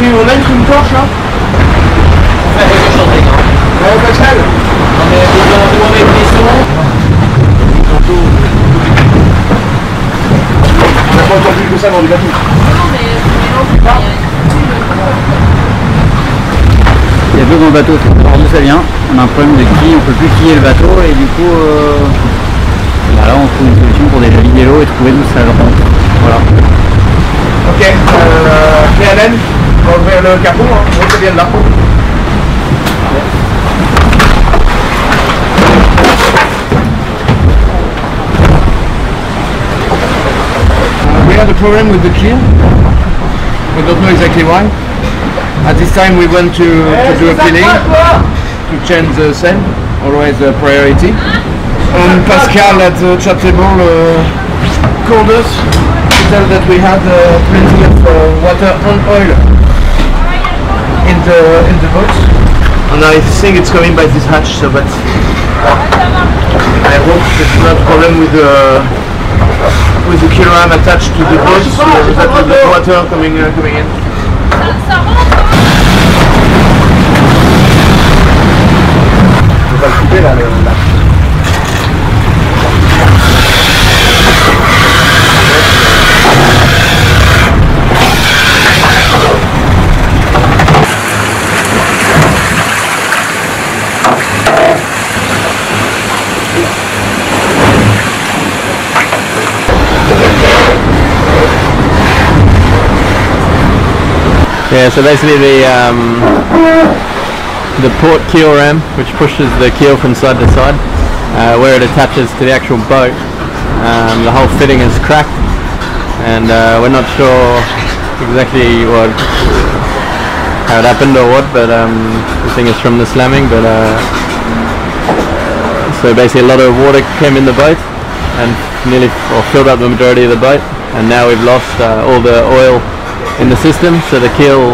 On a une torche là. Ouais, quelque chose, hein. Ouais, Pascal. On est dans avec des sons. On n'a pas entendu que ça dans les bateaux. Non, mais Il y a deux grands bateaux, alors d'où ça vient. On a un problème de quille, on peut plus quiller le bateau et du coup bah là on trouve une solution pour déjà vider l'eau et trouver d'où ça remonte. Voilà. Ok, PLN, on va ouvrir le capot, hein. Oui, ça vient de là. We had a problem with the keel. We don't know exactly why. At this time we want to do a cleaning, to change the sail, always a priority. And Pascal at the chat table called us to tell that we had plenty of water and oil in the boat. And I think it's coming by this hatch, so but I hope there's not a problem with the keel ram attached to the boat, so that will be water coming in. On va le couper là. Yeah, so basically the port keel ram, which pushes the keel from side to side, where it attaches to the actual boat, the whole fitting is cracked, and we're not sure exactly how it happened or what, but I think it's from the slamming. But so basically a lot of water came in the boat and nearly filled up the majority of the boat, and now we've lost all the oil in the system, so the keel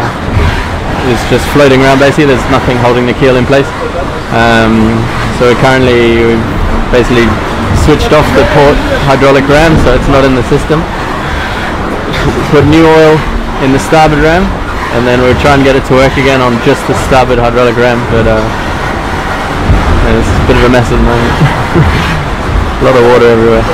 is just floating around basically. There's nothing holding the keel in place. So we've basically switched off the port hydraulic ram, so it's not in the system. Put new oil in the starboard ram, and then we'll try and get it to work again on just the starboard hydraulic ram, but it's a bit of a mess at the moment. A lot of water everywhere.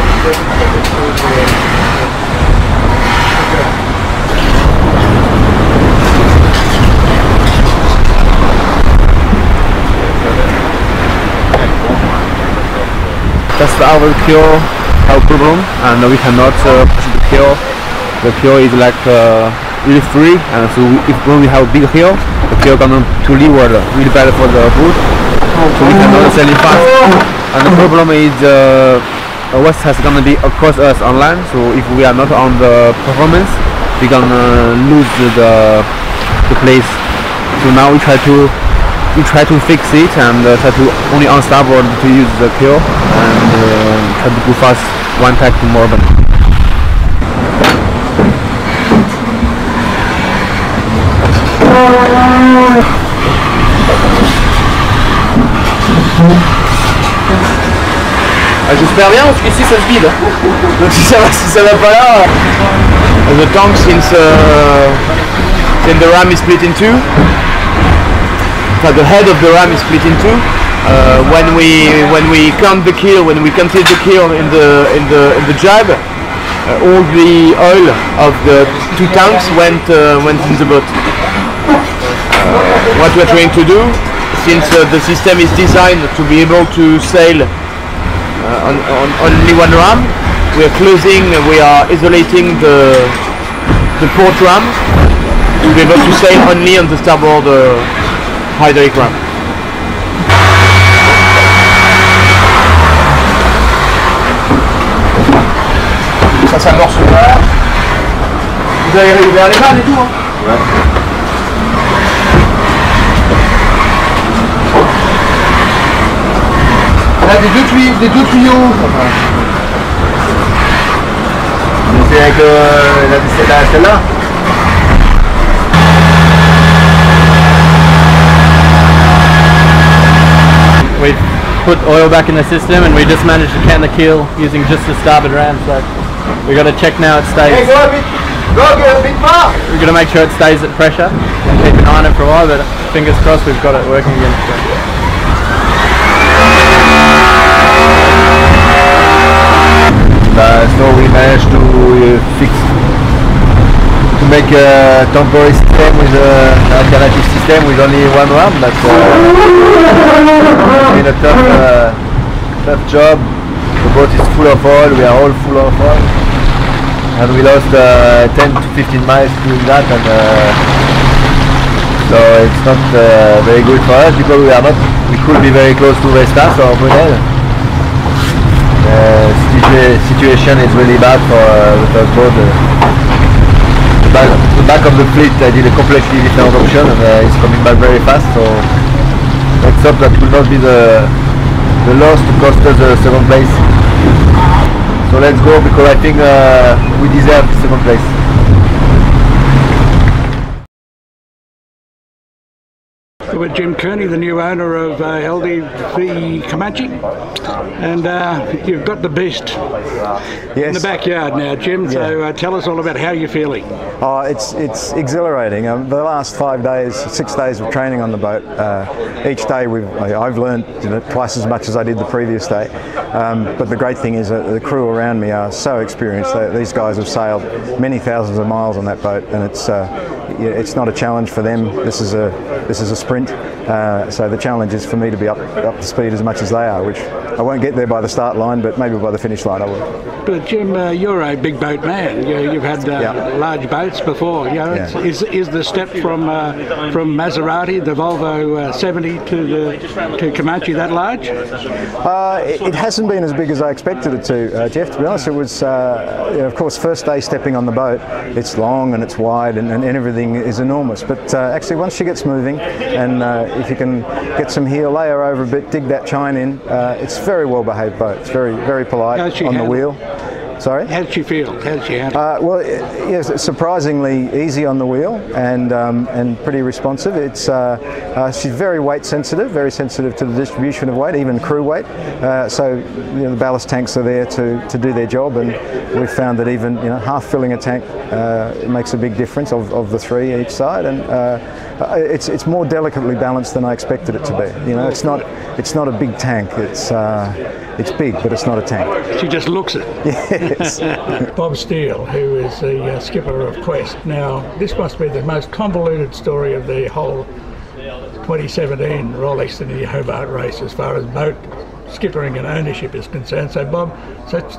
That's our keel, our problem, and we cannot push the keel. The keel is like really free, and so when we have a big keel, the keel gonna to leeward, really bad for the boat. So we cannot sail it fast. And the problem is what has gonna be across us on land. So if we are not on the performance, we're gonna lose the place. So now we try to fix it and try to only on starboard to use the keel and try to go fast one tack to Melbourne. J'espère bien parce qu'ici ça se vide. Donc si ça va pas là, the tank since the ram is split in two. The head of the ram is split in two. When we count the keel, when we consider the keel in the jib, all the oil of the two tanks went in the boat. What we're trying to do, since the system is designed to be able to sail on only one ram, we are isolating the port ram to be able to sail only on the starboard hydraulic ram. Ça s'amorce là. Vous avez réouvert les vannes et tout, hein? Ouais. Voilà, des deux tuyaux. C'est avec celle-là. We put oil back in the system and we just managed to can the keel using just the starboard ram, so we got to check now it stays. Hey, go a bit more. We're going to make sure it stays at pressure and keep an eye on it for a while, but fingers crossed we've got it working again. So we managed to make a temporary system with an alternative system with only one ram. That's been a tough job. The boat is full of oil, we are all full of oil, and we lost 10 to 15 miles doing that, and so it's not very good for us because we could be very close to Vestas or Brunel. Situation is really bad for the first boat. The back of the fleet did a completely different option and it's coming back very fast, so let's hope that will not be the loss to cost us the second place. So let's go, because I think we deserve second place. With Jim Kearney, the new owner of LDV Comanche, and you've got the beast in the backyard now, Jim. So tell us all about how you're feeling. Oh, it's exhilarating. The last 5 days, 6 days of training on the boat. Each day I've learned twice as much as I did the previous day. But the great thing is that the crew around me are so experienced. These guys have sailed many thousands of miles on that boat, and it's not a challenge for them. This is a sprint. So the challenge is for me to be up to speed as much as they are, which I won't get there by the start line, but maybe by the finish line I will. But Jim, you're a big boat man. You've had large boats before. Is the step from Maserati, the Volvo 70 to Comanche that large? It hasn't been as big as I expected it to, Jeff. To be honest, it was, of course, first day stepping on the boat. It's long and it's wide and everything is enormous. But actually, once she gets moving, and if you can get some heel, lay her over a bit, dig that chine in, it's a very well behaved boat. It's very, very polite on the wheel. Sorry? How did she feel? How did she handle? Well, yes, surprisingly easy on the wheel and pretty responsive. She's very weight sensitive, very sensitive to the distribution of weight, even crew weight. So the ballast tanks are there to do their job, and we've found that even half filling a tank it makes a big difference of the three each side, and it's more delicately balanced than I expected it to be. It's not a big tank. It's big, but it's not a tank. She just looks it. Yes. Bob Steele, who is the skipper of Quest. Now, this must be the most convoluted story of the whole 2017 Rolex Sydney Hobart race as far as boat skippering and ownership is concerned. So, Bob,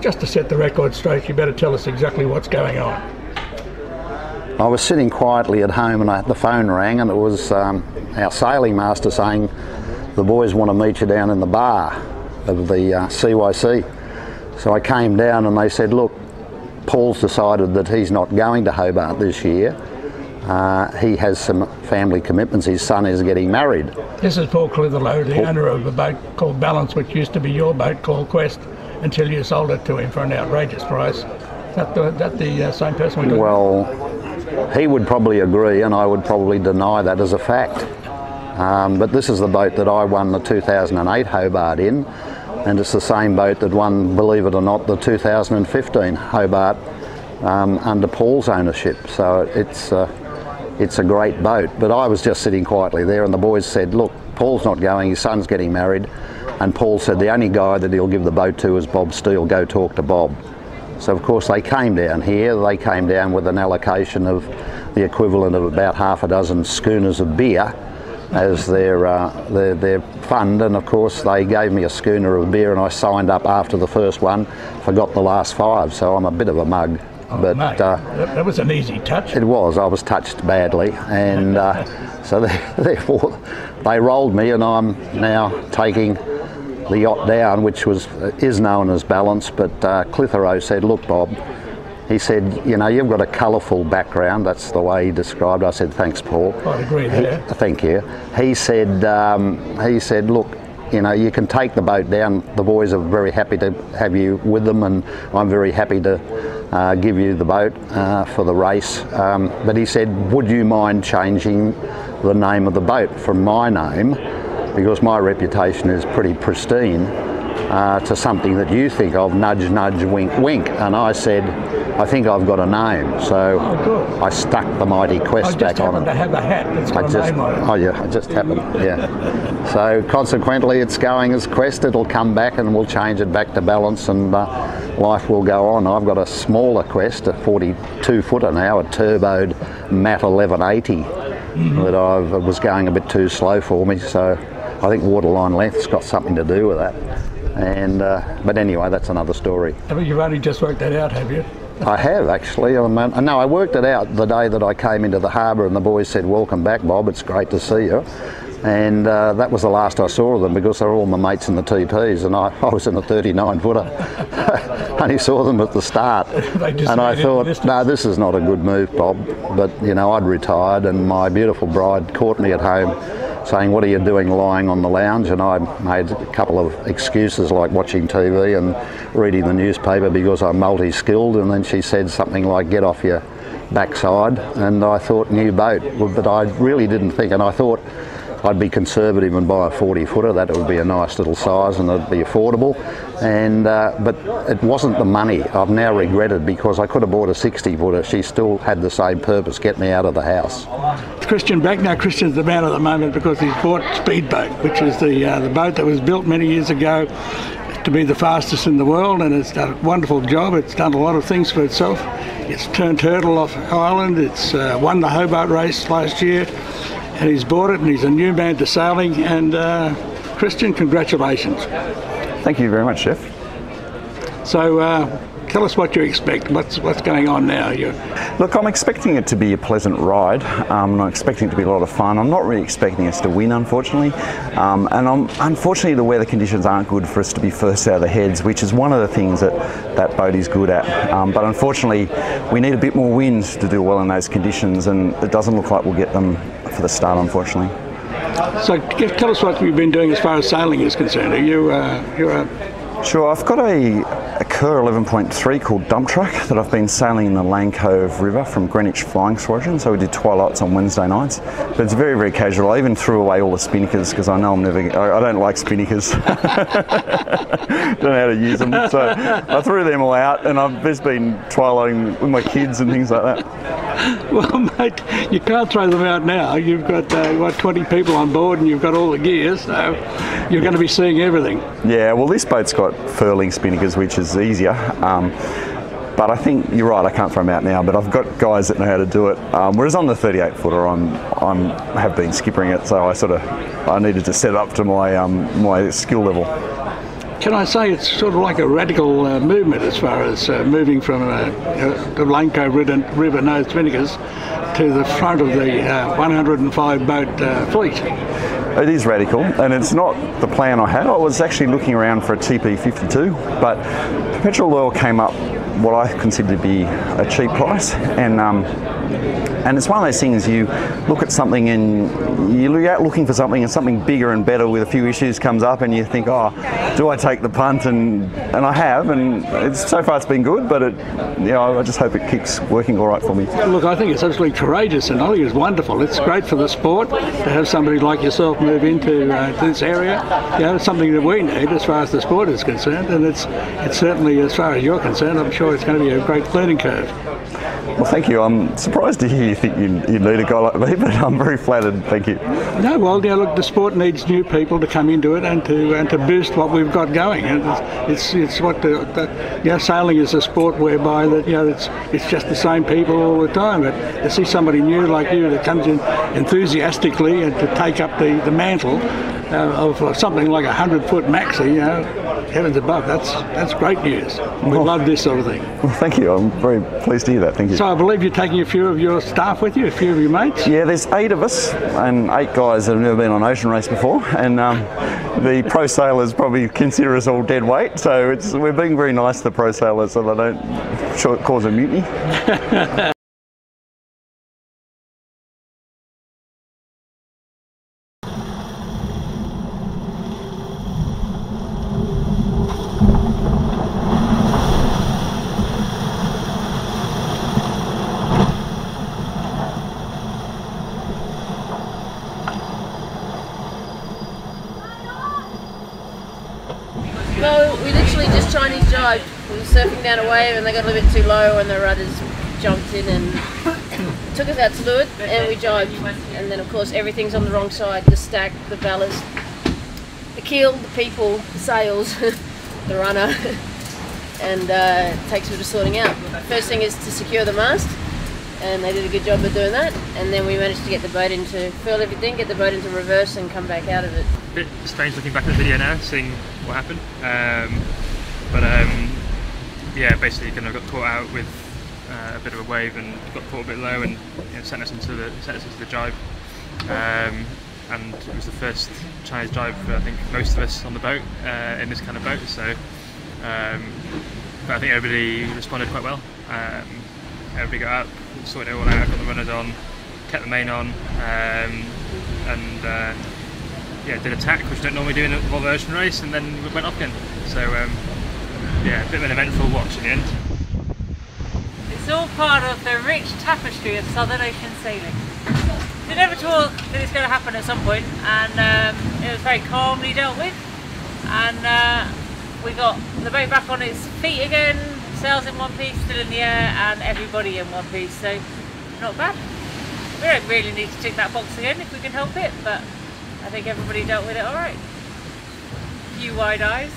just to set the record straight, you better tell us exactly what's going on. I was sitting quietly at home and the phone rang, and it was our sailing master saying, "The boys want to meet you down in the bar of the CYC. So I came down and they said, "Look, Paul's decided that he's not going to Hobart this year. He has some family commitments. His son is getting married." This is Paul Clitheroe, the owner of a boat called Balance, which used to be your boat called Quest, until you sold it to him for an outrageous price. Is that the same person we're talking about? Well, he would probably agree, and I would probably deny that as a fact. But this is the boat that I won the 2008 Hobart in, and it's the same boat that won, believe it or not, the 2015 Hobart under Paul's ownership. So it's a great boat. But I was just sitting quietly there, and the boys said, "Look, Paul's not going, his son's getting married." And Paul said the only guy that he'll give the boat to is Bob Steele. Go talk to Bob. So of course they came down here. They came down with an allocation of the equivalent of about half a dozen schooners of beer as their fund, and of course they gave me a schooner of beer, and I signed up after the first one, forgot the last five, so I'm a bit of a mug. Oh, but mate, that was an easy touch. It was. I was touched badly, and so therefore they rolled me, and I'm now taking the yacht down, which is known as Balance. But Clitheroe said, "Look, Bob," he said, "you've got a colourful background." That's the way he described it. I said, "Thanks, Paul." I'd agree there. Thank you. He said, "Look, you know, you can take the boat down. The boys are very happy to have you with them, and I'm very happy to give you the boat for the race. But he said, would you mind changing the name of the boat from my name, because my reputation is pretty pristine, to something that you think of, nudge, nudge, wink, wink. And I said, I think I've got a name. So I stuck the mighty Quest back on it. I just happened to have a hat that's got a name on it. Oh yeah, I just happened, yeah. So consequently it's going as Quest. It'll come back and we'll change it back to Balance, and life will go on. I've got a smaller Quest, a 42 footer now, a turboed Mat 1180 that I was going a bit too slow for me. So I think waterline length's got something to do with that. And but anyway, that's another story. I mean, you've only just worked that out, have you? I have actually. No, I worked it out the day that I came into the harbour, and the boys said, "Welcome back, Bob. It's great to see you." And that was the last I saw of them, because they were all my mates in the TPs, and I was in a 39 footer. Only saw them at the start, and I thought, no, this is not a good move, Bob. But you know, I'd retired, and my beautiful bride caught me at home saying, what are you doing lying on the lounge? And I made a couple of excuses, like watching TV and reading the newspaper, because I'm multi-skilled. And then she said something like, get off your backside. And I thought, new boat. But I really didn't think, and I thought I'd be conservative and buy a 40 footer. That would be a nice little size and it'd be affordable. And but it wasn't the money. I've now regretted, because I could have bought a 60 footer. She still had the same purpose, get me out of the house. Christian back now. Christian's the man at the moment, because he's bought Speedboat, which is the boat that was built many years ago to be the fastest in the world, and it's done a wonderful job. It's done a lot of things for itself. It's turned turtle off island. It's won the Hobart race last year, and he's bought it, and he's a new man to sailing. And Christian, congratulations. Thank you very much, Chef. So tell us what you expect. What's going on now? Look, I'm expecting it to be a pleasant ride. I'm expecting it to be a lot of fun. I'm not really expecting us to win, unfortunately. Unfortunately, the weather conditions aren't good for us to be first out of the heads, which is one of the things that boat is good at. But unfortunately, we need a bit more wind to do well in those conditions, and it doesn't look like we'll get them for the start, unfortunately. So tell us what you've been doing as far as sailing is concerned. Are you Sure, I've got a Kerr 11.3 called Dump Truck that I've been sailing in the Lane Cove River from Greenwich Flying Squadron. So we did twilights on Wednesday nights, but it's very, very casual. I even threw away all the spinnakers, because I know I don't like spinnakers. Don't know how to use them. So I threw them all out, and I've just been twilighteting with my kids and things like that. Well, mate, you can't throw them out now. You've got 20 people on board, and you've got all the gear, so you're going to be seeing everything. Yeah, well, this boat's got furling spinnakers, which is easier. But I think you're right, I can't throw them out now, but I've got guys that know how to do it. Whereas on the 38 footer, I have been skippering it, so I needed to set up to my my skill level. Can I say it's sort of like a radical movement as far as moving from the Lane Cove River no spinnakers to the front of the 105 boat fleet? It is radical, and it's not the plan I had. I was actually looking around for a TP52, but petrol oil came up what I consider to be a cheap price, and it's one of those things, you look at something and you look out looking for something, and something bigger and better with a few issues comes up, and you think, oh, do I take the punt? And I have, and so far it's been good, but I just hope it keeps working all right for me. Look, I think it's absolutely courageous, and I think it's wonderful. It's great for the sport to have somebody like yourself move into this area. It's something that we need as far as the sport is concerned, and it's certainly, as far as you're concerned, I'm sure it's going to be a great learning curve. Well, thank you. I'm surprised to hear you think you need a guy like me, but I'm very flattered. Thank you. No, well, look, the sport needs new people to come into it and to boost what we've got going. And it's what sailing is a sport whereby it's just the same people all the time. But to see somebody new like you that comes in enthusiastically and to take up the mantle of something like 100-foot maxi, heavens above, that's great news. We love this sort of thing. Well, thank you. I'm very pleased to hear that. Thank you. So I believe you're taking a few of your staff with you, a few of your mates? Yeah, there's 8 of us, and 8 guys that have never been on ocean race before, and the pro sailors probably consider us all dead weight, so we're being very nice to the pro sailors so they don't cause a mutiny. we were surfing down a wave and they got a little bit too low and the rudders jumped in and took us out to leeward and we jibed. And then of course everything's on the wrong side, the stack, the ballast, the keel, the people, the sails, the runner, and it takes a bit of sorting out. First thing is to secure the mast, and they did a good job of doing that, and then we managed to get the boat into, furl everything, get the boat into reverse and come back out of it. A bit strange looking back at the video now, seeing what happened, yeah, basically kind of got caught out with a bit of a wave and got caught a bit low and sent us into the jibe. And it was the first Chinese jibe for I think most of us on the boat in this kind of boat. So, but I think everybody responded quite well. Everybody got up, sorted it all out, got the runners on, kept the main on, and yeah, did a tack, which you don't normally do in a Volvo Ocean race, and then we went off again. So yeah, a bit of an eventful watch in the end. It's all part of the rich tapestry of Southern Ocean sailing. We never thought that it's going to happen at some point, and it was very calmly dealt with, and we got the boat back on its feet again, sails in one piece, still in the air, and everybody in one piece, so not bad. We don't really need to tick that box again if we can help it, but I think everybody dealt with it alright. A few wide eyes.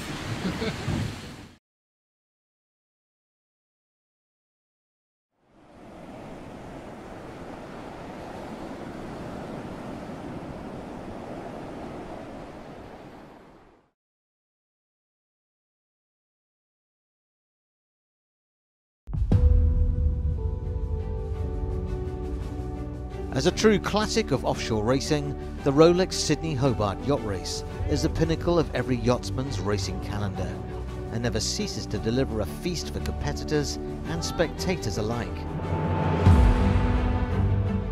As a true classic of offshore racing, the Rolex Sydney Hobart yacht race is the pinnacle of every yachtsman's racing calendar and never ceases to deliver a feast for competitors and spectators alike.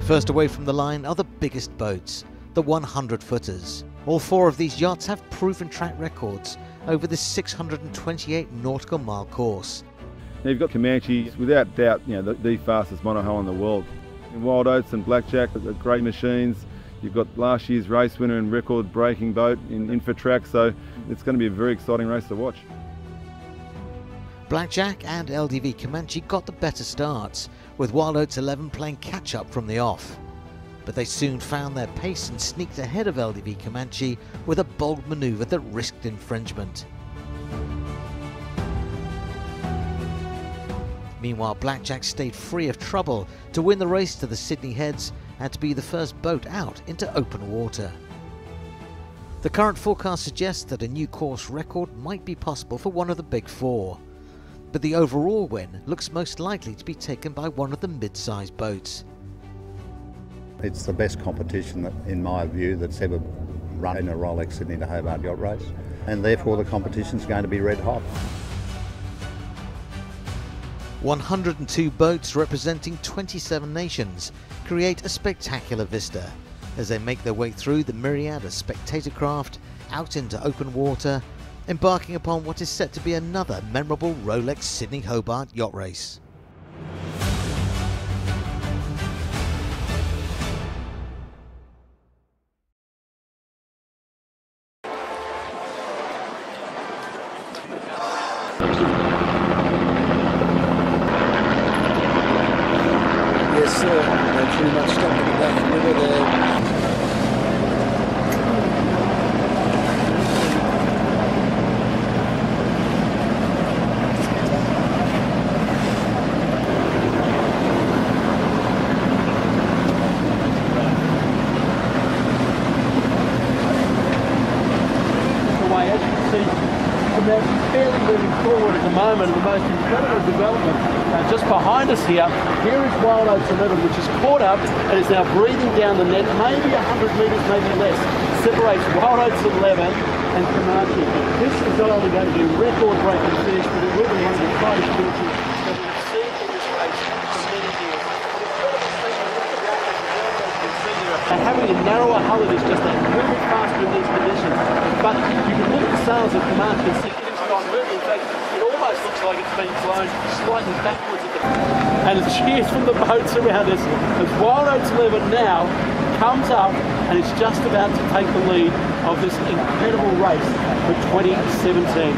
First away from the line are the biggest boats, the 100-footers. All four of these yachts have proven track records over this 628 nautical mile course. Now you've got Comanche, without doubt, the fastest monohull in the world. In Wild Oats and Blackjack are great machines. You've got last year's race winner and record breaking boat in Infotrack, so it's going to be a very exciting race to watch. Blackjack and LDV Comanche got the better starts, with Wild Oats 11 playing catch up from the off. But they soon found their pace and sneaked ahead of LDV Comanche with a bold manoeuvre that risked infringement. Meanwhile, Blackjack stayed free of trouble to win the race to the Sydney Heads and to be the first boat out into open water. The current forecast suggests that a new course record might be possible for one of the big four, but the overall win looks most likely to be taken by one of the mid-sized boats. It's the best competition, in my view, that's ever run in a Rolex Sydney Hobart yacht race, and therefore the competition's going to be red hot. 102 boats representing 27 nations create a spectacular vista as they make their way through the myriad of spectator craft out into open water, embarking upon what is set to be another memorable Rolex Sydney Hobart yacht race. Yes, sir. They're pretty much stuck in the back river there. As you can see, Comanche's barely moving forward at the moment. The most incredible development just behind us here. Here is Wild Oats 11, which is caught up and is now breathing down the net, maybe 100 metres, maybe less. Separates Wild Oats 11 and Comanche. This is not only going to be a record-breaking finish, but it will be one of the brightest finishes that we've seen in this race for many years. And having a narrower hull, it is just a little bit faster in these conditions. But you can look at the sails of Comanche and see it is not moving. In fact, it almost looks like it's been blown slightly backwards at the and the cheers from the boats around us as Wild Oats 11 now comes up and is just about to take the lead of this incredible race for 2017.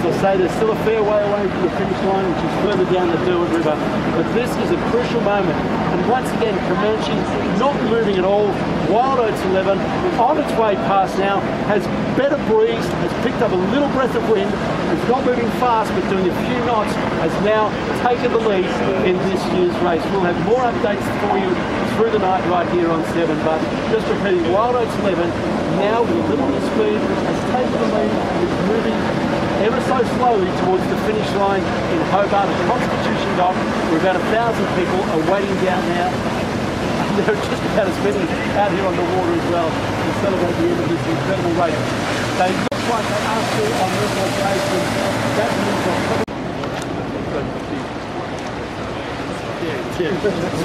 As I say, there's still a fair way away from the finish line, which is further down the Derwent River. But this is a crucial moment. And once again, Comanche not moving at all. Wild Oats 11 on its way past now, has better breeze, has picked up a little breath of wind. It's not moving fast, but doing a few knots, has now taken the lead in this year's race. We'll have more updates for you through the night right here on 7. But just repeating, Wild Oats 11 now with a little bit of speed has taken the lead and is moving ever so slowly towards the finish line in Hobart at Constitution Dock, where about 1,000 people are waiting down now. And there are just about as many out here on the water as well to celebrate the end of this incredible race. They look like they are still on record race, and that means yeah.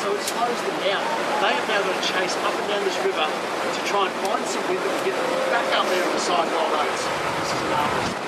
So it slows them down. They have now got to chase up and down this river to try and find some wind that will get them back up there on the side of Wild Oats. This is marvellous.